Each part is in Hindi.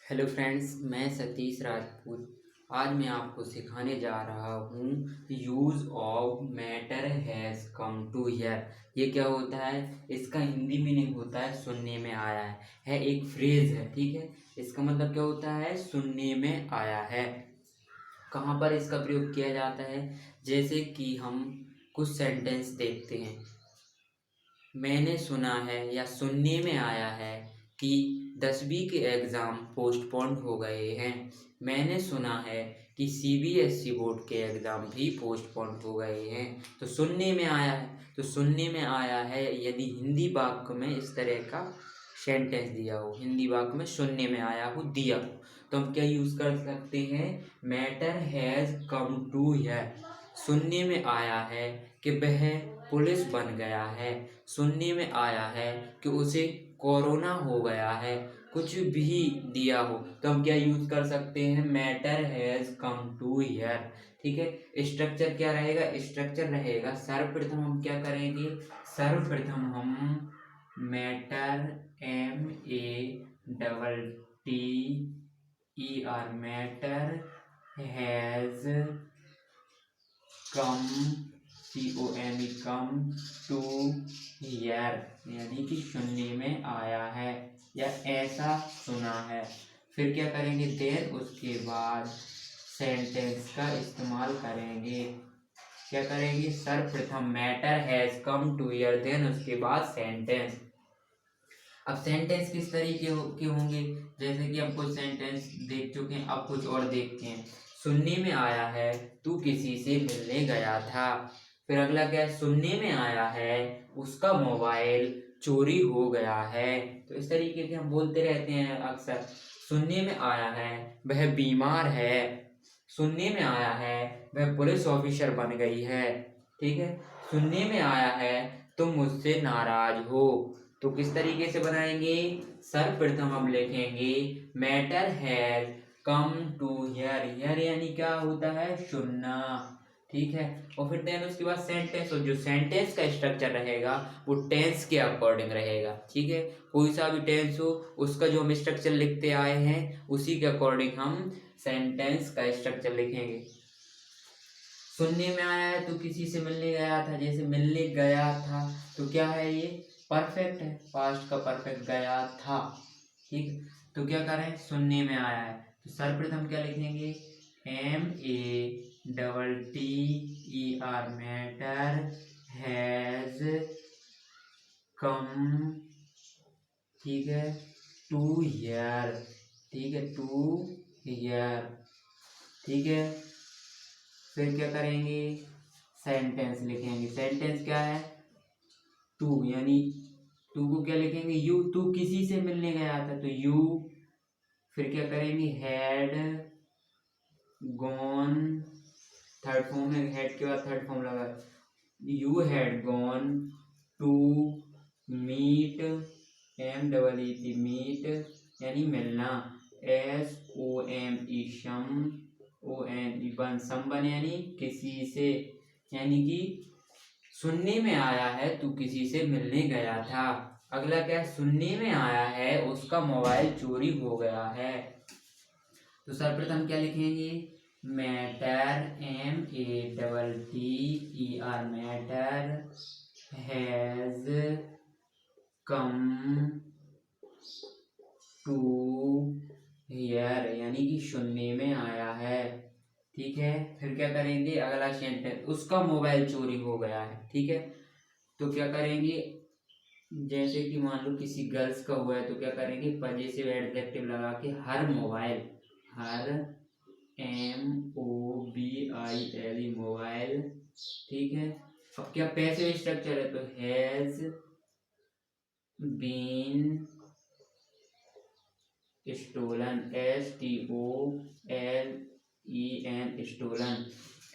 हेलो फ्रेंड्स, मैं सतीश राजपूत। आज मैं आपको सिखाने जा रहा हूँ use of matter has come to here. ये क्या होता है? इसका हिंदी मीनिंग होता है सुनने में आया है एक फ्रेज है। ठीक है, इसका मतलब क्या होता है? सुनने में आया है। कहाँ पर इसका प्रयोग किया जाता है? जैसे कि हम कुछ सेंटेंस देखते हैं। मैंने सुना है या सुनने में आया है कि 10वीं के एग्ज़ाम पोस्टपोन्ड हो गए हैं। मैंने सुना है कि सीबीएसई बोर्ड के एग्ज़ाम भी पोस्टपोन्ड हो गए हैं। तो सुनने में आया है। तो सुनने में आया है यदि हिंदी वाक्य में इस तरह का सेंटेंस दिया हो, हिंदी वाक्य में सुनने में आया हो, दिया हो, तो हम क्या यूज़ कर सकते हैं? Matter has come to here. सुनने में आया है कि वह पुलिस बन गया है। सुनने में आया है कि उसे कोरोना हो गया है। कुछ भी दिया हो तो हम क्या यूज कर सकते हैं? Matter has come to hear. ठीक है, स्ट्रक्चर क्या रहेगा? स्ट्रक्चर रहेगा, सर्वप्रथम हम क्या करेंगे? सर्वप्रथम हम matter, M A double T E R, matter has come, COME, come to hear, यानी कि सुनने में आया है या ऐसा सुना है। फिर क्या करेंगे? देन उसके बाद सेंटेंस का इस्तेमाल करेंगे। क्या करेंगे? सर्वप्रथम matter has come to hear, then उसके बाद सेंटेंस। अब सेंटेंस किस तरीके के होंगे? जैसे कि हम कुछ सेंटेंस देख चुके हैं, अब कुछ और देखते हैं। सुनने में आया है तू किसी से मिलने गया था। फिर अगला क्या है? सुनने में आया है उसका मोबाइल चोरी हो गया है। तो इस तरीके के हम बोलते रहते हैं अक्सर। सुनने में आया है वह बीमार है। सुनने में आया है वह पुलिस ऑफिसर बन गई है। ठीक है, सुनने में आया है तुम मुझसे नाराज हो। तो किस तरीके से बनाएंगे? सर्वप्रथम हम लिखेंगे matter has come to hear. Hear यानी क्या होता है? सुनना। ठीक है, और फिर देन उसके बाद सेंटेंस, और जो सेंटेंस का स्ट्रक्चर रहेगा वो टेंस के अकॉर्डिंग रहेगा। ठीक है, कोई सा भी टेंस हो उसका जो हम स्ट्रक्चर लिखते आए हैं उसी के अकॉर्डिंग हम सेंटेंस का स्ट्रक्चर लिखेंगे। सुनने में आया है तो किसी से मिलने गया था, जैसे मिलने गया था तो क्या है? ये परफेक्ट है, पास्ट का परफेक्ट, गया था। ठीक है, तो क्या करें? सुनने में आया है तो सर्वप्रथम क्या लिखेंगे? METTER, मैटर हैज कम, ठीक है, टू हियर। ठीक है, टू हियर। ठीक है, फिर क्या करेंगे? सेंटेंस लिखेंगे। सेंटेंस क्या है? टू, यानी टू को क्या लिखेंगे? यू, तू किसी से मिलने गया था तो यू। फिर क्या करेंगे? हैड गॉन, थर्ड फॉर्म है, हेड के बाद थर्ड फॉर्म लगा। You had gone to meet, MEET, meet यानी मिलना। SOME, शम, ONE, बन, संबन यानी किसी से, यानी कि सुनने में आया है तू किसी से मिलने गया था। अगला क्या है? सुनने में आया है उसका मोबाइल चोरी हो गया है। तो सर्वप्रथम क्या लिखेंगे? Matter, METTER, matter has come to hear, यानी कि सुनने में आया है। ठीक है, फिर क्या करेंगे? अगला सेंटेंस, उसका मोबाइल चोरी हो गया है। ठीक है, तो क्या करेंगे? जैसे कि मान लो किसी गर्ल्स का हुआ है तो क्या करेंगे? पजेसिव एडजेक्टिव लगा के her mobile, her MOBILE, mobile. ठीक है, अब क्या पैसिव स्ट्रक्चर है तो has been stolen, STOLEN, stolen,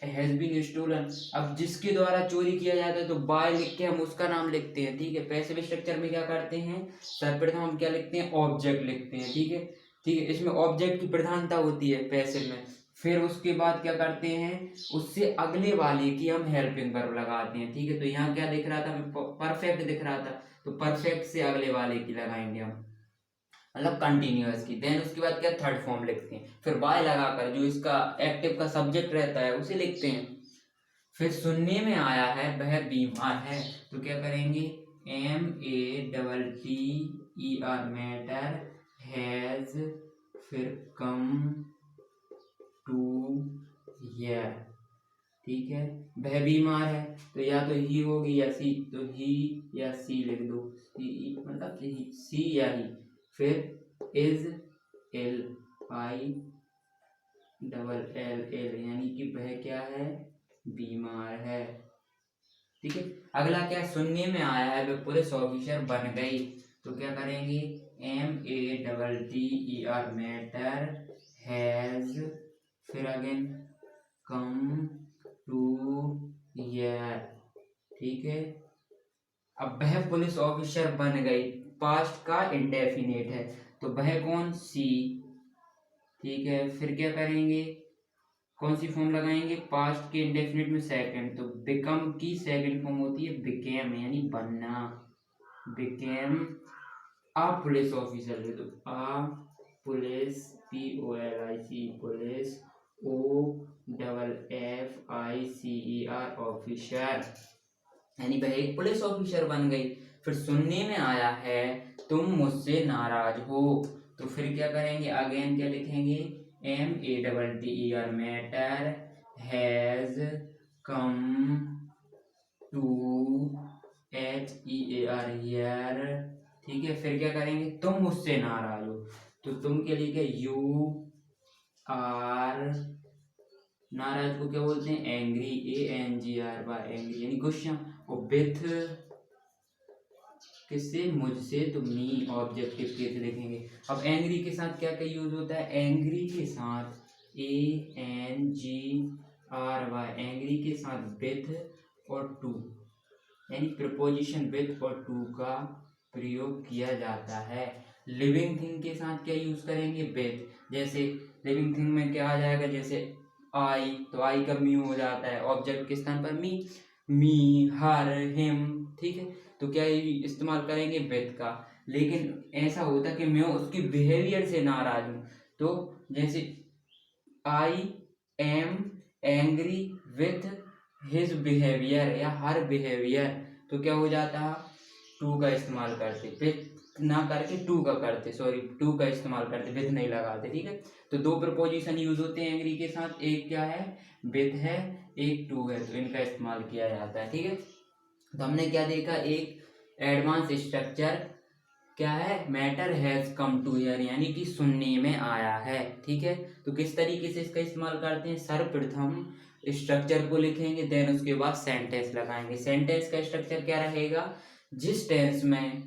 has been stolen. अब जिसके द्वारा चोरी किया जाता है तो बाय लिख के हम उसका नाम लिखते हैं। ठीक है, पैसिव स्ट्रक्चर में क्या करते हैं? सर्वप्रथम हम क्या लिखते हैं? ऑब्जेक्ट लिखते हैं। ठीक है, ठीक है, इसमें ऑब्जेक्ट की प्रधानता होती है पैसिव में। फिर उसके बाद क्या करते हैं? उससे अगले वाले की हम हेल्पिंग वर्ब लगाते हैं। ठीक है, तो यहाँ क्या दिख रहा था? परफेक्ट दिख रहा था, तो परफेक्ट से अगले वाले की लगाएंगे हम। मतलब कंटिन्यूअस की। देन उसके बाद क्या थर्ड फॉर्म लिखते हैं, फिर बाय लगाकर जो इसका एक्टिव का सब्जेक्ट रहता है उसे लिखते हैं। फिर सुनने में आया है वह बीमार है, तो क्या करेंगे, MATTER मैटर हैज, फिर कम टू हियर, ठीक है। वह बीमार है तो या तो ही होगी या सी, तो ही या सी लिख दो, सी मतलब सी या ही। फिर इज, LILL यानी कि वह क्या है, बीमार है, ठीक है। अगला क्या, सुनने में आया है वह पुलिस ऑफिसर बन गई, तो क्या करेंगे, MATTER मैटर हैज, फिर अगेन कम टू हियर, ठीक है। अब वह पुलिस ऑफिसर बन गई, पास्ट का इंडेफिनिट है, तो वह कौन, सी, ठीक है। फिर क्या करेंगे, कौन सी फॉर्म लगाएंगे, पास्ट के इंडेफिनिट में सेकंड, तो बिकम की सेकंड फॉर्म होती है बिकेम, यानी बनना, बिकेम आ पुलिस ऑफिसर, तो a police, POLIC police, OFFICER officer, यानी वह एक पुलिस ऑफिसर बन गई। फिर सुनने में आया है तुम मुझसे नाराज हो, तो फिर क्या करेंगे, अगेन क्या लिखेंगे, MATTER matter has come to HEAR hear, ठीक है। फिर क्या करेंगे, तुम मुझसे नाराज हो, तो तुम के लिए क्या, UR, नाराज को क्या बोलते हैं, एंग्री, ANGR एंग्री, यानी गुस्सा। और विथ किससे, मुझसे, तो मी ऑब्जेक्टिव के से लिखेंगे। अब एंग्री के साथ क्या क्या यूज होता है, एंग्री के साथ ANGRY, एंग्री के साथ विथ और टू, यानी प्रीपोजिशन विथ और टू का प्रयोग किया जाता है। लिविंग थिंग के साथ क्या यूज करेंगे, विथ, जैसे लिविंग थिंग में क्या आ जाएगा, जैसे आई, तो आई का मी हो जाता है, ऑब्जेक्ट के स्थान पर मी, हर, हिम, ठीक है। तो क्या इस्तेमाल करेंगे, विथ का। लेकिन ऐसा होता कि मैं उसकी बिहेवियर से नाराज हूँ, तो जैसे I am angry with his behaviour या हर बिहेवियर, तो क्या हो जाता, टू का इस्तेमाल करते, विथ ना करके टू का करते, सॉरी टू का इस्तेमाल करते, विथ नहीं लगाते, ठीक है। तो दो प्रपोजिशन यूज होते हैं एंग्री के साथ, एक क्या है, विथ है, एक टू है, तो इनका इस्तेमाल किया जाता है, ठीक है। तो हमने क्या देखा, एक एडवांस स्ट्रक्चर क्या है, matter has come to hear, यानी कि सुनने में आया है, ठीक है। तो किस तरीके से इसका इस्तेमाल करते हैं, सर्वप्रथम स्ट्रक्चर को लिखेंगे, देन उसके बाद सेंटेंस लगाएंगे। सेंटेंस का स्ट्रक्चर क्या रहेगा, जिस टेंस में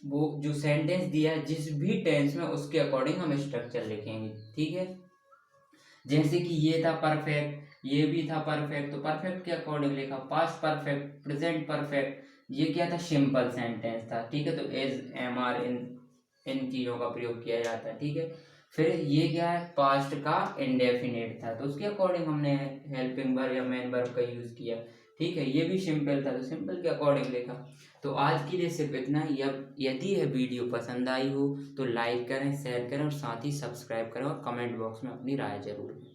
वो जो सेंटेंस दिया है, जिस भी टेंस में, उसके अकॉर्डिंग हम स्ट्रक्चर लिखेंगे, ठीक है। जैसे कि ये था परफेक्ट, ये भी था परफेक्ट, तो परफेक्ट के अकॉर्डिंग लिखा, पास्ट परफेक्ट, प्रेजेंट परफेक्ट, ये क्या था, सिंपल सेंटेंस था, ठीक है। तो एज, MR इन चीजों का प्रयोग किया जाता है, ठीक है। फिर ये क्या है, पास्ट का इंडेफिनिट था, तो उसके अकॉर्डिंग हमने हेल्पिंग वर्ब या मेन वर्ब का यूज किया, ठीक है। ये भी सिंपल था, तो सिंपल के अकॉर्डिंग लिखा। तो आज के लिए सिर्फ इतना ही। अब यदि यह वीडियो पसंद आई हो तो लाइक करें, शेयर करें और साथ ही सब्सक्राइब करें और कमेंट बॉक्स में अपनी राय जरूर दें।